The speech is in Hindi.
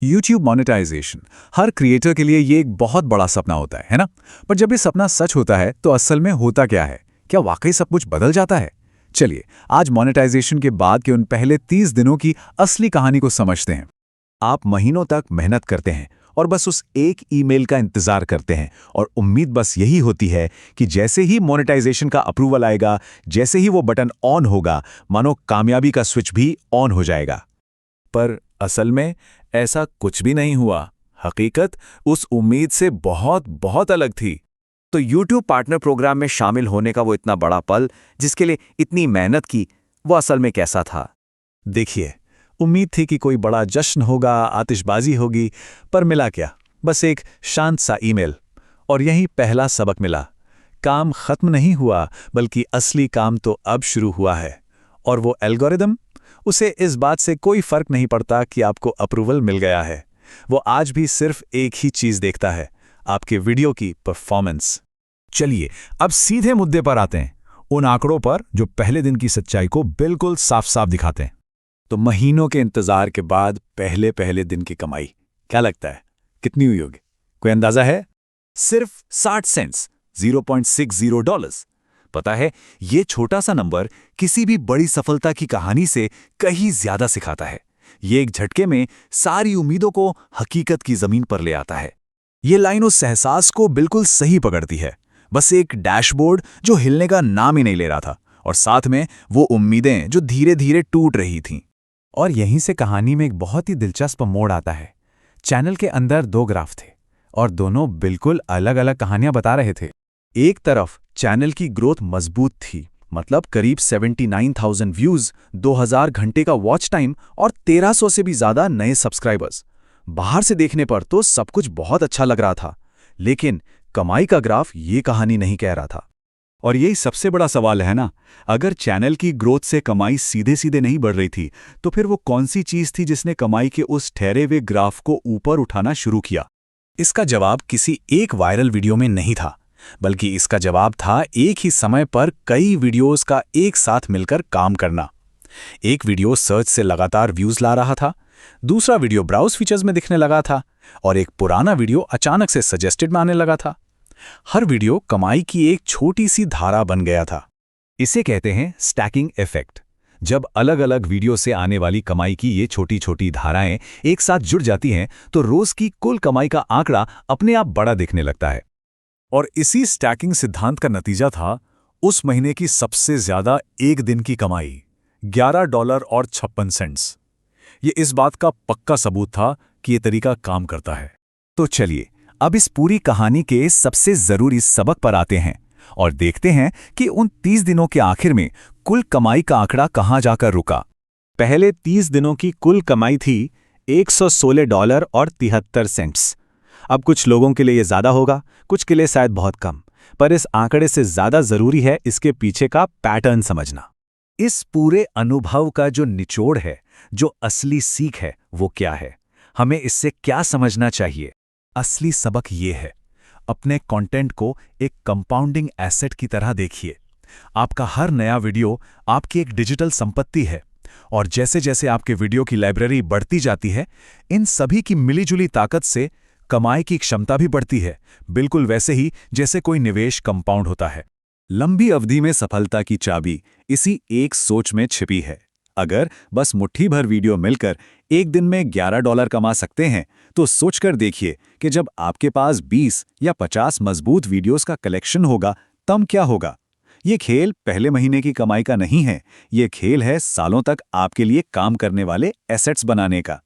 YouTube मोनेटाइजेशन हर क्रिएटर के लिए ये एक बहुत बड़ा सपना होता है ना? पर जब ये सपना सच होता है तो असल में होता क्या है? क्या वाकई सब कुछ बदल जाता है? चलिए, आज मोनेटाइजेशन के बाद के उन पहले 30 दिनों की असली कहानी को समझते हैं। आप महीनों तक मेहनत करते हैं और बस उस एक ईमेल का इंतजार करते हैं और उम्मीद बस यही होती है कि जैसे ही मोनेटाइजेशन का अप्रूवल आएगा, जैसे ही वो बटन ऑन होगा, मानो कामयाबी का स्विच भी ऑन हो जाएगा। पर असल में ऐसा कुछ भी नहीं हुआ। हकीकत उस उम्मीद से बहुत बहुत अलग थी। तो YouTube पार्टनर प्रोग्राम में शामिल होने का वो इतना बड़ा पल, जिसके लिए इतनी मेहनत की, वो असल में कैसा था? देखिए, उम्मीद थी कि कोई बड़ा जश्न होगा, आतिशबाजी होगी, पर मिला क्या? बस एक शांत सा ईमेल। और यही पहला सबक मिला। काम खत्म नहीं हुआ, बल्कि असली काम तो अब शुरू हुआ है। और वो एल्गोरिदम, उसे इस बात से कोई फर्क नहीं पड़ता कि आपको अप्रूवल मिल गया है। वो आज भी सिर्फ एक ही चीज देखता है, आपके वीडियो की परफॉर्मेंस। चलिए अब सीधे मुद्दे पर आते हैं, उन आंकड़ों पर जो पहले दिन की सच्चाई को बिल्कुल साफ साफ दिखाते हैं। तो महीनों के इंतजार के बाद पहले पहले दिन की कमाई क्या लगता है, कितनी हुई होगी? कोई अंदाजा है? सिर्फ 60 सेंट्स, $0.60। पता है, ये छोटा सा नंबर किसी भी बड़ी सफलता की कहानी से कहीं ज्यादा सिखाता है। ये एक झटके में सारी उम्मीदों को हकीकत की जमीन पर ले आता है। ये लाइन उस एहसास को बिल्कुल सही पकड़ती है। बस एक डैशबोर्ड जो हिलने का नाम ही नहीं ले रहा था, और साथ में वो उम्मीदें जो धीरे धीरे टूट रही थीं। और यहीं से कहानी में एक बहुत ही दिलचस्प मोड़ आता है। चैनल के अंदर 2 ग्राफ थे और दोनों बिल्कुल अलग अलग कहानियां बता रहे थे। एक तरफ चैनल की ग्रोथ मजबूत थी, मतलब करीब 79,000 व्यूज, 2000 घंटे का वॉच टाइम और 1300 से भी ज्यादा नए सब्सक्राइबर्स। बाहर से देखने पर तो सब कुछ बहुत अच्छा लग रहा था, लेकिन कमाई का ग्राफ ये कहानी नहीं कह रहा था। और यही सबसे बड़ा सवाल है ना, अगर चैनल की ग्रोथ से कमाई सीधे सीधे नहीं बढ़ रही थी, तो फिर वो कौन सी चीज थी जिसने कमाई के उस ठहरे हुए ग्राफ को ऊपर उठाना शुरू किया? इसका जवाब किसी एक वायरल वीडियो में नहीं था, बल्कि इसका जवाब था एक ही समय पर कई वीडियोस का एक साथ मिलकर काम करना। एक वीडियो सर्च से लगातार व्यूज ला रहा था, दूसरा वीडियो ब्राउज फीचर्स में दिखने लगा था, और एक पुराना वीडियो अचानक से सजेस्टेड में आने लगा था। हर वीडियो कमाई की एक छोटी सी धारा बन गया था। इसे कहते हैं स्टैकिंग इफेक्ट। जब अलग अलग वीडियो से आने वाली कमाई की ये छोटी छोटी धाराएं एक साथ जुड़ जाती हैं, तो रोज की कुल कमाई का आंकड़ा अपने आप बड़ा दिखने लगता है। और इसी स्टैकिंग सिद्धांत का नतीजा था उस महीने की सबसे ज्यादा एक दिन की कमाई, $11.56। ये इस बात का पक्का सबूत था कि ये तरीका काम करता है। तो चलिए, अब इस पूरी कहानी के सबसे जरूरी सबक पर आते हैं और देखते हैं कि उन 30 दिनों के आखिर में कुल कमाई का आंकड़ा कहां जाकर रुका। पहले 30 दिनों की कुल कमाई थी $116.73। अब कुछ लोगों के लिए ये ज्यादा होगा, कुछ के लिए शायद बहुत कम, पर इस आंकड़े से ज्यादा जरूरी है इसके पीछे का पैटर्न समझना। इस पूरे अनुभव का जो निचोड़ है, जो असली सीख है, वो क्या है? हमें इससे क्या समझना चाहिए? असली सबक ये है, अपने कंटेंट को एक कंपाउंडिंग एसेट की तरह देखिए। आपका हर नया वीडियो आपकी एक डिजिटल संपत्ति है, और जैसे जैसे आपके वीडियो की लाइब्रेरी बढ़ती जाती है, इन सभी की मिलीजुली ताकत से कमाई की क्षमता भी बढ़ती है, बिल्कुल वैसे ही जैसे कोई निवेश कंपाउंड होता है। लंबी अवधि में सफलता की चाबी इसी एक सोच में छिपी है। अगर बस मुट्ठी भर वीडियो मिलकर एक दिन में $11 कमा सकते हैं, तो सोचकर देखिए कि जब आपके पास 20 या 50 मजबूत वीडियोस का कलेक्शन होगा, तब क्या होगा? ये खेल पहले महीने की कमाई का नहीं है, ये खेल है सालों तक आपके लिए काम करने वाले एसेट्स बनाने का।